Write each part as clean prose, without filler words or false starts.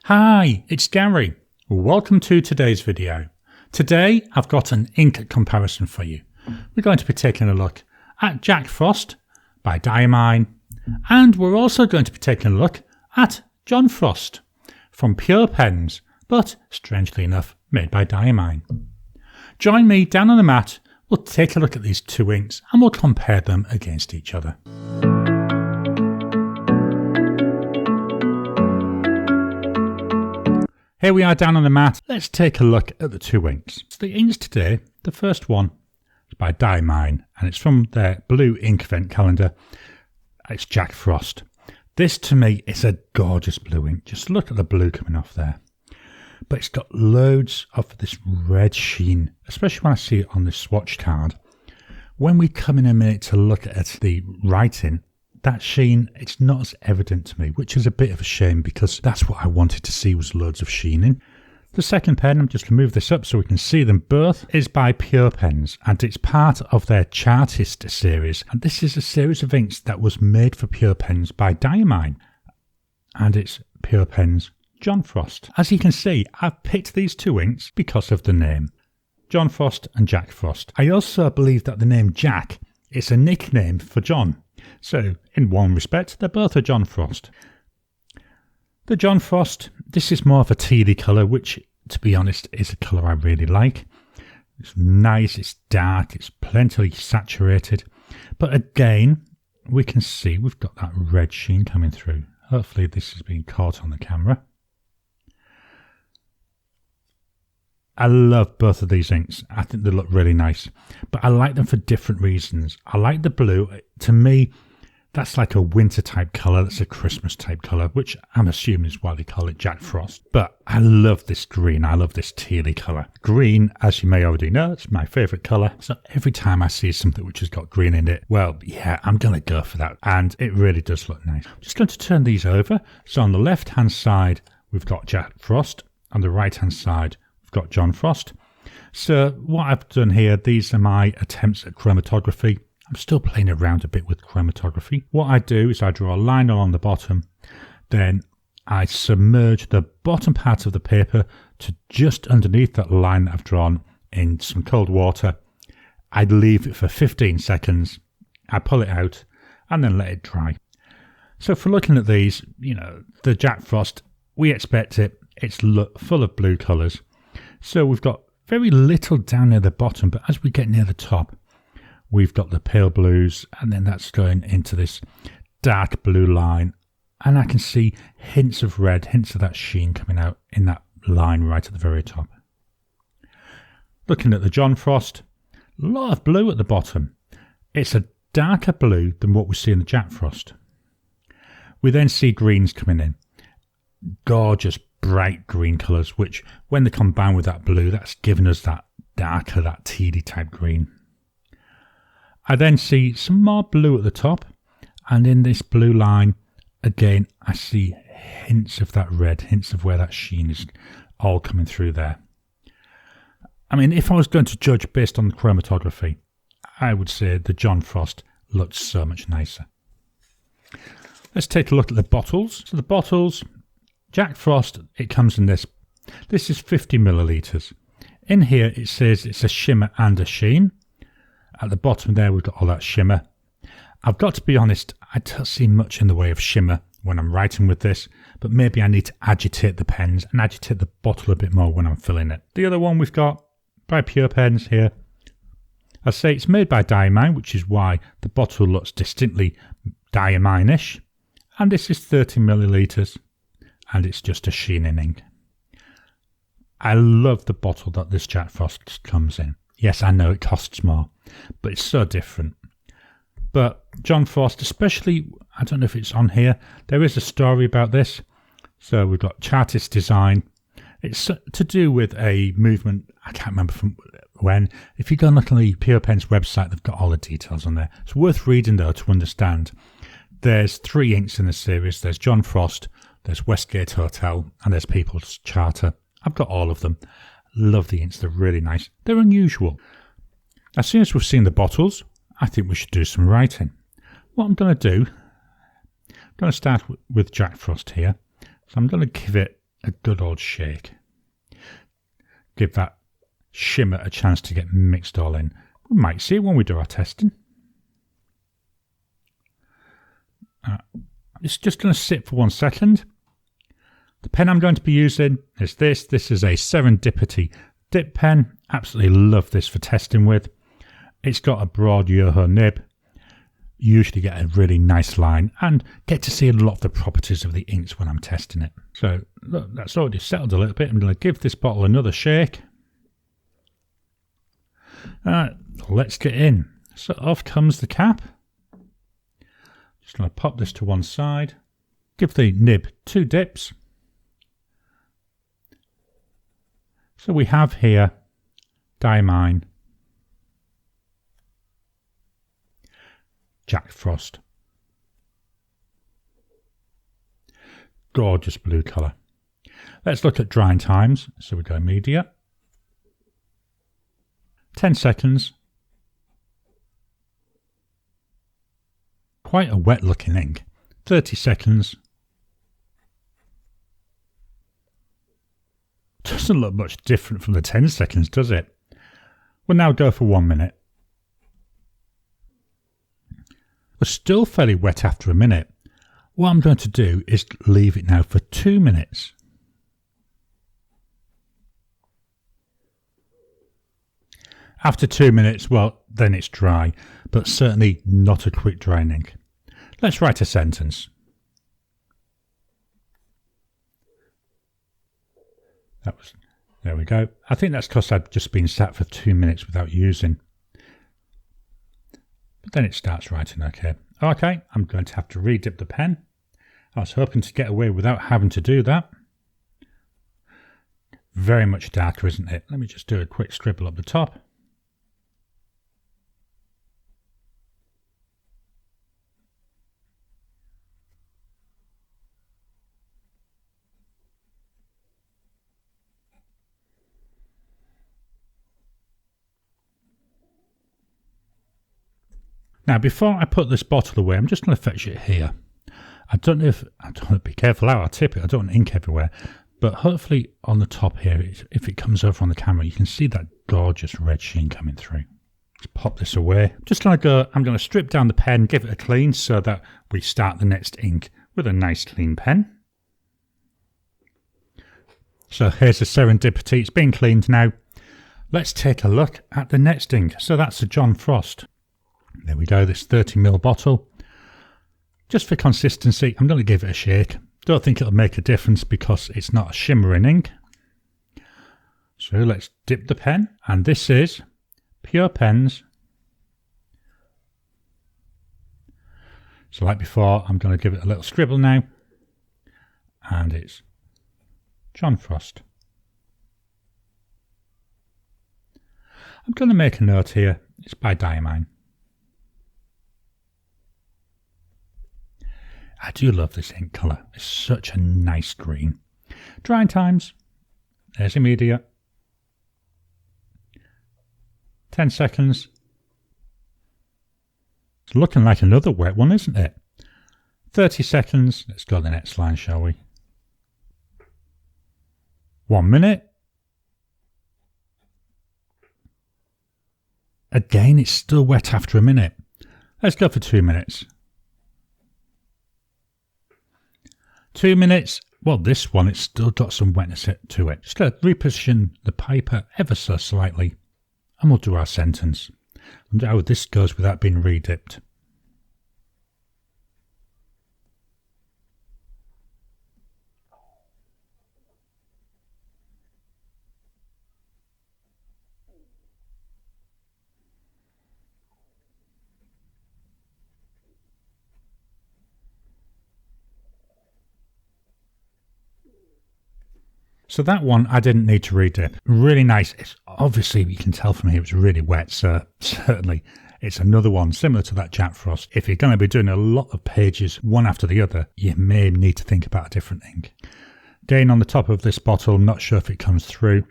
Hi, it's Gary. Welcome to today's video. Today I've got an ink comparison for you. We're going to be taking a look at Jack Frost by Diamine, and we're also going to be taking a look at John Frost from Pure Pens, but strangely enough made by Diamine. Join me down on the mat, we'll take a look at these two inks and we'll compare them against each other. Here we are down on the mat. Let's take a look at the two inks. So the inks today, the first one is by Diamine and it's from their blue ink event calendar. It's Jack Frost. This to me is a gorgeous blue ink. Just look at the blue coming off there. But it's got loads of this red sheen, especially when I see it on this swatch card. When we come in a minute to look at the writing, that sheen, it's not as evident to me, which is a bit of a shame because that's what I wanted to see, was loads of sheening. The second pen, I'm just going to move this up so we can see them both, is by Pure Pens and it's part of their Chartist series. And this is a series of inks that was made for Pure Pens by Diamine. And it's Pure Pens John Frost. As you can see, I've picked these two inks because of the name. John Frost and Jack Frost. I also believe that the name Jack is a nickname for John. So, in one respect, they're both a John Frost. The John Frost, this is more of a tealy colour, which, to be honest, is a colour I really like. It's nice, it's dark, it's plenty saturated. But again, we can see we've got that red sheen coming through. Hopefully this is being caught on the camera. I love both of these inks. I think they look really nice, but I like them for different reasons. I like the blue. To me, that's like a winter type colour. That's a Christmas type colour, which I'm assuming is why they call it Jack Frost. But I love this green. I love this tealy colour. Green, as you may already know, it's my favourite colour. So every time I see something which has got green in it, well, yeah, I'm going to go for that. And it really does look nice. I'm just going to turn these over. So on the left-hand side, we've got Jack Frost. On the right-hand side, we've got John Frost. So what I've done here, these are my attempts at chromatography. I'm still playing around a bit with chromatography. What I do is I draw a line along the bottom, then I submerge the bottom part of the paper to just underneath that line that I've drawn in some cold water. I leave it for 15 seconds, I pull it out and then let it dry. So for looking at these, the Jack Frost, we expect it. It's full of blue colours. So we've got very little down near the bottom, but as we get near the top, we've got the pale blues, and then that's going into this dark blue line. And I can see hints of red, hints of that sheen coming out in that line right at the very top. Looking at the John Frost, a lot of blue at the bottom. It's a darker blue than what we see in the Jack Frost. We then see greens coming in. Gorgeous, bright green colours, which when they combine with that blue, that's given us that darker, that tealy type green. I then see some more blue at the top, and in this blue line, again, I see hints of that red, hints of where that sheen is all coming through there. I mean, if I was going to judge based on the chromatography, I would say the John Frost looked so much nicer. Let's take a look at the bottles. So the bottles, Jack Frost, it comes in this. This is 50 millilitres. In here, it says it's a shimmer and a sheen. At the bottom there, we've got all that shimmer. I've got to be honest, I don't see much in the way of shimmer when I'm writing with this, but maybe I need to agitate the pens and agitate the bottle a bit more when I'm filling it. The other one we've got by Pure Pens here. I say it's made by Diamine, which is why the bottle looks distinctly Diamine-ish. And this is 30 millilitres, and it's just a sheening ink. I love the bottle that this Jack Frost comes in. Yes, I know it costs more, but it's so different. But John Frost, especially, I don't know if it's on here, there is a story about this. So we've got Chartist design. It's to do with a movement, I can't remember from when. If you go and look on the Pure Pens website, they've got all the details on there. It's worth reading though to understand. There's 3 inks in the series. There's John Frost, there's Westgate Hotel, and there's People's Charter. I've got all of them. Love the inks, they're really nice. They're unusual. As soon as we've seen the bottles, I think we should do some writing. What I'm going to do, I'm going to start with Jack Frost here. So I'm going to give it a good old shake. Give that shimmer a chance to get mixed all in. We might see it when we do our testing. It's just going to sit for 1 second. The pen I'm going to be using is this. This is a Serendipity dip pen. Absolutely love this for testing with. It's got a broad Yoho nib. You usually get a really nice line and get to see a lot of the properties of the inks when I'm testing it. So look, that's already settled a little bit. I'm going to give this bottle another shake. Let's get in. So off comes the cap. Just going to pop this to one side. Give the nib 2 dips. So we have here Diamine, Jack Frost. Gorgeous blue colour. Let's look at drying times. So we go media. 10 seconds. Quite a wet looking ink. 30 seconds. Doesn't look much different from the 10 seconds, does it? We'll now go for 1 minute. We're still fairly wet after a minute. What I'm going to do is leave it now for 2 minutes. After 2 minutes, well, then it's dry, but certainly not a quick drying ink. Let's write a sentence. There we go. I think that's because I'd just been sat for 2 minutes without using. But then it starts writing okay. Okay, I'm going to have to re-dip the pen. I was hoping to get away without having to do that. Very much darker, isn't it? Let me just do a quick scribble up the top. Now, before I put this bottle away, I'm just going to fetch it here. I don't want to be careful how I tip it. I don't want ink everywhere. But hopefully on the top here, if it comes over on the camera, you can see that gorgeous red sheen coming through. Let's pop this away. I'm going to strip down the pen, give it a clean so that we start the next ink with a nice clean pen. So here's the Serendipity. It's been cleaned now. Let's take a look at the next ink. So that's the John Frost. There we go, this 30ml bottle. Just for consistency, I'm going to give it a shake. Don't think it'll make a difference because it's not a shimmering ink. So let's dip the pen. And this is Pure Pens. So like before, I'm going to give it a little scribble now. And it's John Frost. I'm going to make a note here. It's by Diamine. I do love this ink colour. It's such a nice green. Drying times. There's immediate. 10 seconds. It's looking like another wet one, isn't it? 30 seconds. Let's go to the next line, shall we? 1 minute. Again, it's still wet after a minute. Let's go for 2 minutes. 2 minutes. Well, this one, it's still got some wetness to it. Just going to reposition the paper ever so slightly. And we'll do our sentence. And how this goes without being re-dipped. So that one I didn't need to re-dip. Really nice. It's obviously, you can tell from here it's really wet, so certainly it's another one similar to that Jack Frost. If you're going to be doing a lot of pages one after the other, you may need to think about a different ink. Again, on the top of this bottle, I'm not sure if it comes through.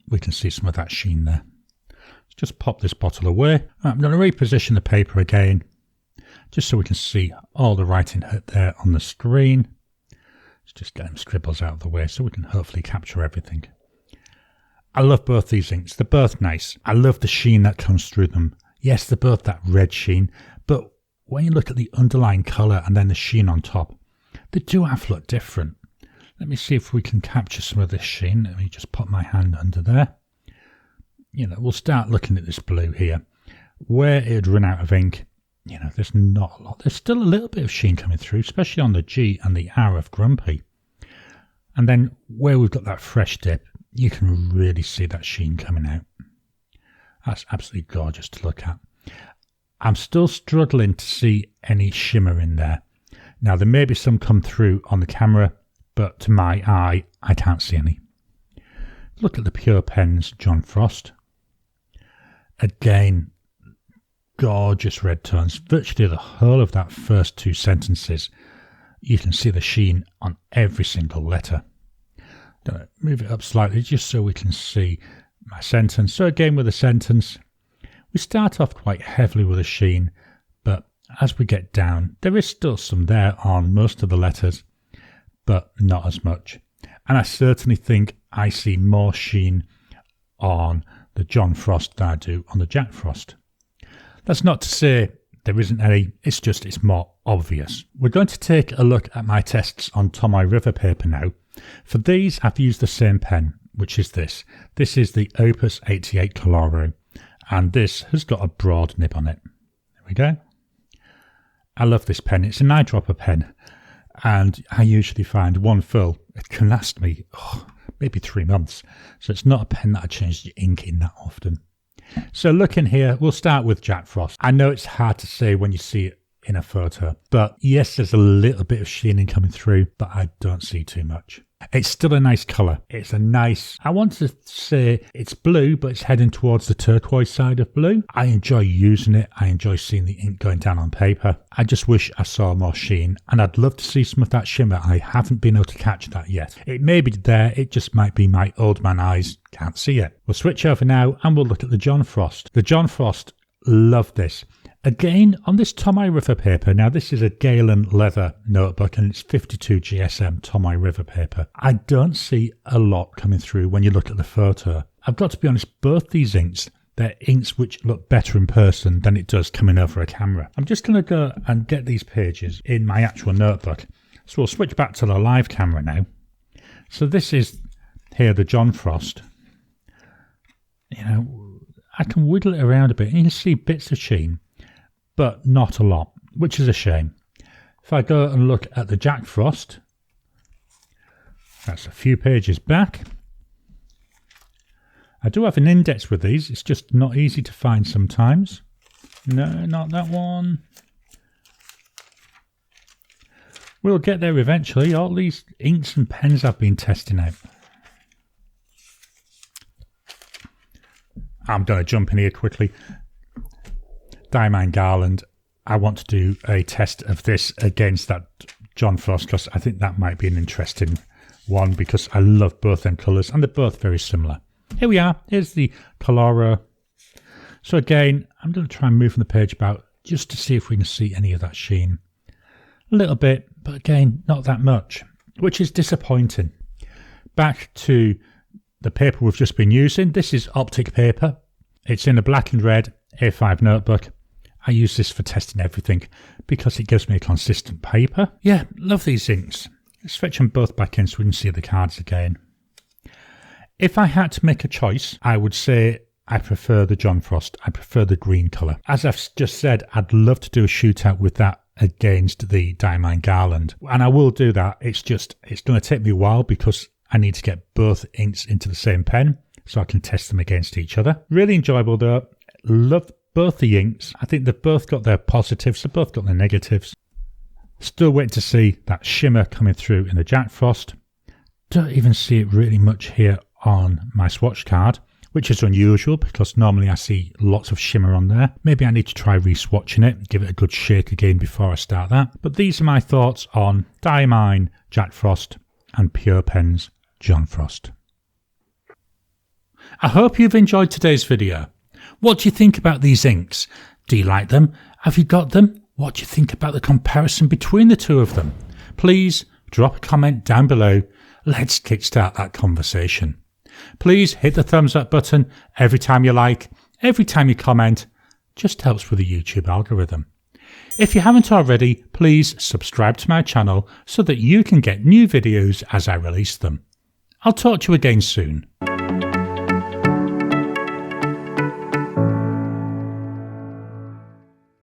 We can see some of that sheen there. Let's just pop this bottle away. I'm going to reposition the paper again, just so we can see all the writing there on the screen. Let's just get them scribbles out of the way so we can hopefully capture everything. I love both these inks. They're both nice. I love the sheen that comes through them. Yes, they're both that red sheen, but when you look at the underlying colour and then the sheen on top, they do have to look different. Let me see if we can capture some of this sheen. Let me just put my hand under there. We'll start looking at this blue here. Where it had run out of ink, there's not a lot. There's still a little bit of sheen coming through, especially on the G and the R of Grumpy. And then where we've got that fresh dip, you can really see that sheen coming out. That's absolutely gorgeous to look at. I'm still struggling to see any shimmer in there. Now, there may be some come through on the camera, but to my eye, I can't see any. Look at the Pure Pens John Frost. Again, gorgeous red tones. Virtually the whole of that first 2 sentences, you can see the sheen on every single letter. Move it up slightly just so we can see my sentence. So again, with a sentence, we start off quite heavily with a sheen, but as we get down, there is still some there on most of the letters, but not as much. And I certainly think I see more sheen on the John Frost than I do on the Jack Frost. That's not to say there isn't any, it's more obvious. We're going to take a look at my tests on Tomoe River paper now. For these, I've used the same pen, which is this. This is the Opus 88 Coloro, and this has got a broad nib on it. There we go. I love this pen. It's an eyedropper pen, and I usually find one fill, it can last me maybe 3 months. So it's not a pen that I change the ink in that often. So looking here, we'll start with Jack Frost. I know it's hard to say when you see it in a photo, but yes, there's a little bit of sheening coming through, but I don't see too much. It's still a nice colour. It's a nice, I want to say it's blue, but it's heading towards the turquoise side of blue. I enjoy using it. I enjoy seeing the ink going down on paper. I just wish I saw more sheen, and I'd love to see some of that shimmer. I haven't been able to catch that yet. It may be there, it just might be my old man eyes can't see it. We'll switch over now and we'll look at the John Frost. The John Frost, love this. Again, on this Tomoe River paper, now this is a Garland leather notebook and it's 52 GSM Tomoe River paper. I don't see a lot coming through when you look at the photo. I've got to be honest, both these inks, they're inks which look better in person than it does coming over a camera. I'm just going to go and get these pages in my actual notebook. So we'll switch back to the live camera now. So this is here the John Frost. I can wiggle it around a bit and you can see bits of sheen, but not a lot, which is a shame. If I go and look at the Jack Frost, that's a few pages back. I do have an index with these, it's just not easy to find sometimes. No, not that one. We'll get there eventually. All these inks and pens I've been testing out. I'm going to jump in here quickly. Diamine Garland. I want to do a test of this against that John Frost because I think that might be an interesting one because I love both them colours and they're both very similar. Here we are. Here's the Coloro. So again, I'm going to try and move the page about just to see if we can see any of that sheen. A little bit, but again, not that much, which is disappointing. Back to the paper we've just been using. This is optic paper. It's in a black and red A5 notebook. I use this for testing everything because it gives me a consistent paper. Yeah, love these inks. Let's switch them both back in so we can see the cards again. If I had to make a choice, I would say I prefer the John Frost. I prefer the green colour. As I've just said, I'd love to do a shootout with that against the Diamine Garland. And I will do that. It's going to take me a while because I need to get both inks into the same pen so I can test them against each other. Really enjoyable though. Love both the inks. I think they've both got their positives. They've both got their negatives. Still waiting to see that shimmer coming through in the Jack Frost. Don't even see it really much here on my swatch card, which is unusual because normally I see lots of shimmer on there. Maybe I need to try re-swatching it, give it a good shake again before I start that. But these are my thoughts on Diamine Jack Frost and Pure Pens John Frost. I hope you've enjoyed today's video. What do you think about these inks? Do you like them? Have you got them? What do you think about the comparison between the two of them? Please drop a comment down below. Let's kickstart that conversation. Please hit the thumbs up button every time you like, every time you comment. Just helps with the YouTube algorithm. If you haven't already, please subscribe to my channel so that you can get new videos as I release them. I'll talk to you again soon.